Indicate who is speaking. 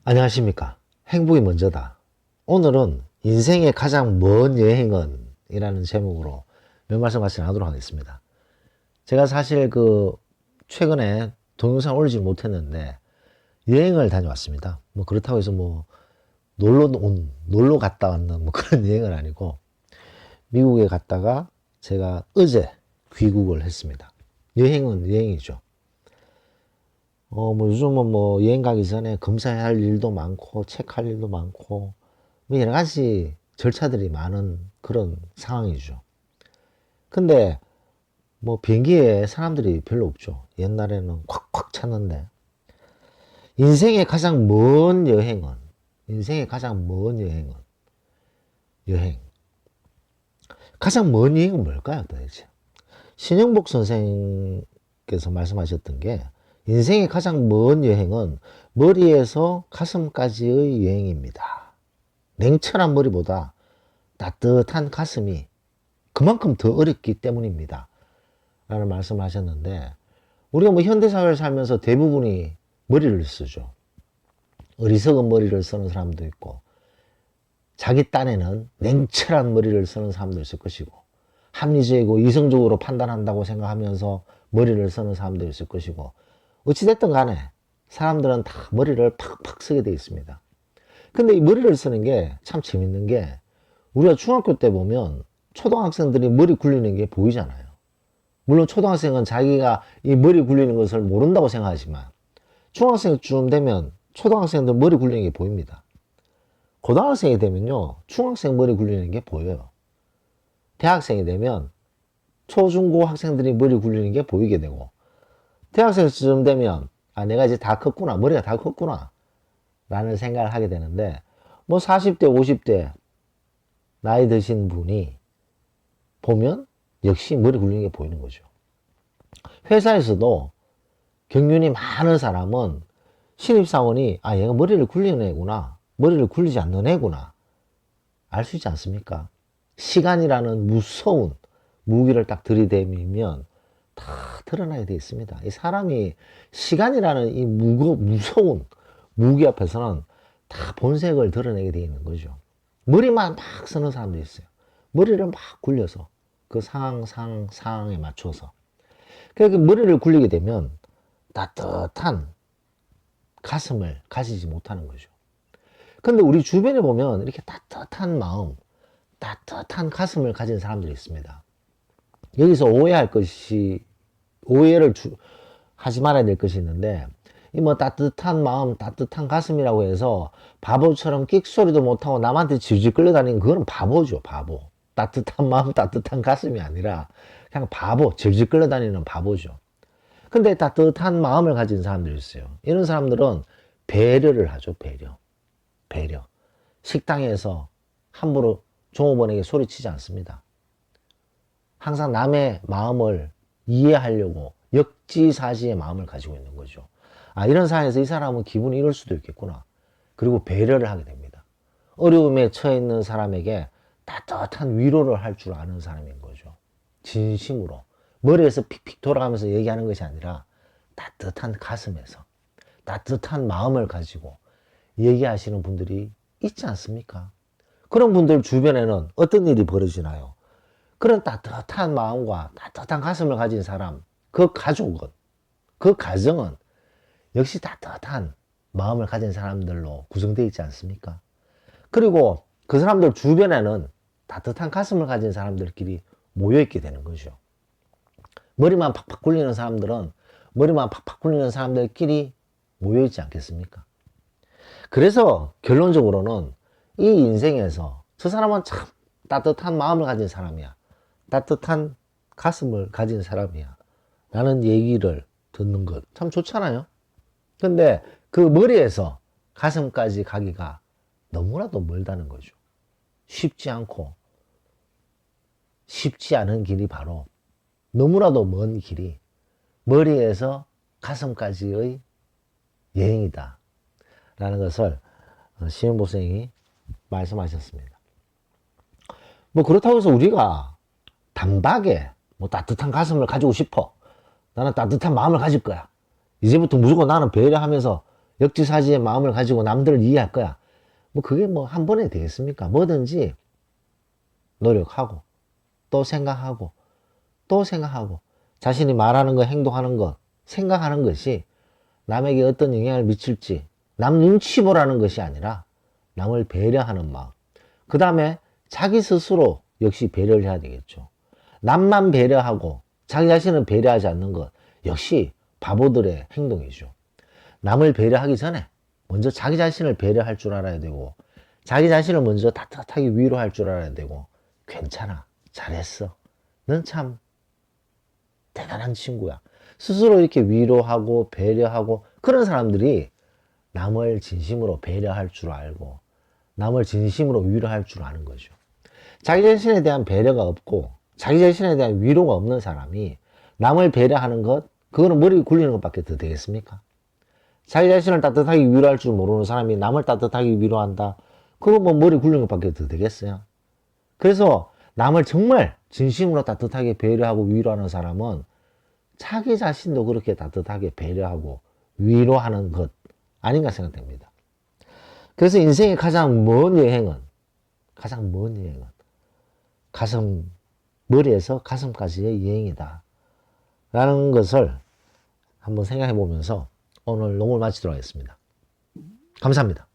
Speaker 1: 안녕하십니까. 행복이 먼저다. 오늘은 인생의 가장 먼 여행은 이라는 제목으로 몇 말씀 같이 나누도록 하겠습니다. 제가 사실 최근에 동영상 올리지 못했는데 여행을 다녀왔습니다. 뭐 그렇다고 해서 놀러 갔다 왔는 그런 여행은 아니고 미국에 갔다가 제가 어제 귀국을 했습니다. 여행은 여행이죠. 요즘은 여행 가기 전에 검사해야 할 일도 많고, 체크할 일도 많고, 여러 가지 절차들이 많은 그런 상황이죠. 근데, 비행기에 사람들이 별로 없죠. 옛날에는 콱콱 찼는데. 인생의 가장 먼 여행은, 인생의 가장 먼 여행은, 여행. 가장 먼 여행은 뭘까요, 도대체? 신영복 선생께서 말씀하셨던 게, 인생의 가장 먼 여행은 머리에서 가슴까지의 여행입니다. 냉철한 머리보다 따뜻한 가슴이 그만큼 더 어렵기 때문입니다. 라는 말씀을 하셨는데, 우리가 현대사회를 살면서 대부분이 머리를 쓰죠. 어리석은 머리를 쓰는 사람도 있고, 자기 딴에는 냉철한 머리를 쓰는 사람도 있을 것이고, 합리적이고 이성적으로 판단한다고 생각하면서 머리를 쓰는 사람도 있을 것이고, 어찌됐든 간에 사람들은 다 머리를 팍팍 쓰게 되어 있습니다. 근데 이 머리를 쓰는 게 참 재밌는 게, 우리가 중학교 때 보면 초등학생들이 머리 굴리는 게 보이잖아요. 물론 초등학생은 자기가 이 머리 굴리는 것을 모른다고 생각하지만 중학생쯤 되면 초등학생들 머리 굴리는 게 보입니다. 고등학생이 되면요, 중학생 머리 굴리는 게 보여요. 대학생이 되면 초중고 학생들이 머리 굴리는 게 보이게 되고, 대학생쯤 되면 내가 이제 다 컸구나, 머리가 다 컸구나 라는 생각을 하게 되는데, 40대 50대 나이 드신 분이 보면 역시 머리 굴리는 게 보이는 거죠. 회사에서도 경륜이 많은 사람은 신입사원이 얘가 머리를 굴리는 애구나, 머리를 굴리지 않는 애구나 알 수 있지 않습니까? 시간이라는 무서운 무기를 딱 들이대면 다 드러나게 되어 있습니다. 이 사람이 시간이라는 이 무서운 무기 앞에서는 다 본색을 드러내게 되어 있는 거죠. 머리만 막 쓰는 사람도 있어요. 머리를 막 굴려서 그 상황에 맞춰서. 그렇게 머리를 굴리게 되면 따뜻한 가슴을 가지지 못하는 거죠. 근데 우리 주변에 보면 이렇게 따뜻한 마음, 따뜻한 가슴을 가진 사람들이 있습니다. 여기서 오해를 하지 말아야 될 것이 있는데, 이 따뜻한 마음, 따뜻한 가슴이라고 해서 바보처럼 끽소리도 못하고 남한테 질질 끌려다니는 그거는 바보죠, 바보. 따뜻한 마음, 따뜻한 가슴이 아니라 그냥 바보, 질질 끌려다니는 바보죠. 근데 따뜻한 마음을 가진 사람들이 있어요. 이런 사람들은 배려를 하죠, 배려. 식당에서 함부로 종업원에게 소리치지 않습니다. 항상 남의 마음을 이해하려고 역지사지의 마음을 가지고 있는 거죠. 이런 상황에서 이 사람은 기분이 이럴 수도 있겠구나. 그리고 배려를 하게 됩니다. 어려움에 처해 있는 사람에게 따뜻한 위로를 할 줄 아는 사람인 거죠. 진심으로. 머리에서 픽픽 돌아가면서 얘기하는 것이 아니라 따뜻한 가슴에서 따뜻한 마음을 가지고 얘기하시는 분들이 있지 않습니까? 그런 분들 주변에는 어떤 일이 벌어지나요? 그런 따뜻한 마음과 따뜻한 가슴을 가진 사람, 그 가족은, 그 가정은 역시 따뜻한 마음을 가진 사람들로 구성되어 있지 않습니까? 그리고 그 사람들 주변에는 따뜻한 가슴을 가진 사람들끼리 모여있게 되는 거죠. 머리만 팍팍 굴리는 사람들은 머리만 팍팍 굴리는 사람들끼리 모여있지 않겠습니까? 그래서 결론적으로는 이 인생에서 저 사람은 참 따뜻한 마음을 가진 사람이야, 따뜻한 가슴을 가진 사람이야 라는 얘기를 듣는 것 참 좋잖아요. 근데 그 머리에서 가슴까지 가기가 너무나도 멀다는 거죠. 쉽지 않은 길이 바로, 너무나도 먼 길이 머리에서 가슴까지의 여행이다 라는 것을 시현보 선생님이 말씀하셨습니다. 그렇다고 해서 우리가 단박에 따뜻한 가슴을 가지고 싶어, 나는 따뜻한 마음을 가질 거야, 이제부터 무조건 나는 배려하면서 역지사지의 마음을 가지고 남들을 이해할 거야. 뭐 그게 뭐 한 번에 되겠습니까? 뭐든지 노력하고 또 생각하고 또 생각하고 자신이 말하는 것, 행동하는 것, 생각하는 것이 남에게 어떤 영향을 미칠지 남 눈치 보라는 것이 아니라 남을 배려하는 마음. 그 다음에 자기 스스로 역시 배려를 해야 되겠죠. 남만 배려하고 자기 자신을 배려하지 않는 것 역시 바보들의 행동이죠. 남을 배려하기 전에 먼저 자기 자신을 배려할 줄 알아야 되고 자기 자신을 먼저 따뜻하게 위로할 줄 알아야 되고 괜찮아, 잘했어, 넌 참 대단한 친구야. 스스로 이렇게 위로하고 배려하고 그런 사람들이 남을 진심으로 배려할 줄 알고 남을 진심으로 위로할 줄 아는 거죠. 자기 자신에 대한 배려가 없고 자기 자신에 대한 위로가 없는 사람이 남을 배려하는 것, 그거는 머리 굴리는 것밖에 더 되겠습니까? 자기 자신을 따뜻하게 위로할 줄 모르는 사람이 남을 따뜻하게 위로한다? 그거 뭐 머리 굴리는 것밖에 더 되겠어요? 그래서 남을 정말 진심으로 따뜻하게 배려하고 위로하는 사람은 자기 자신도 그렇게 따뜻하게 배려하고 위로하는 것 아닌가 생각됩니다. 그래서 인생의 가장 먼 여행은 가슴, 머리에서 가슴까지의 여행이다 라는 것을 한번 생각해 보면서 오늘 녹음을 마치도록 하겠습니다. 감사합니다.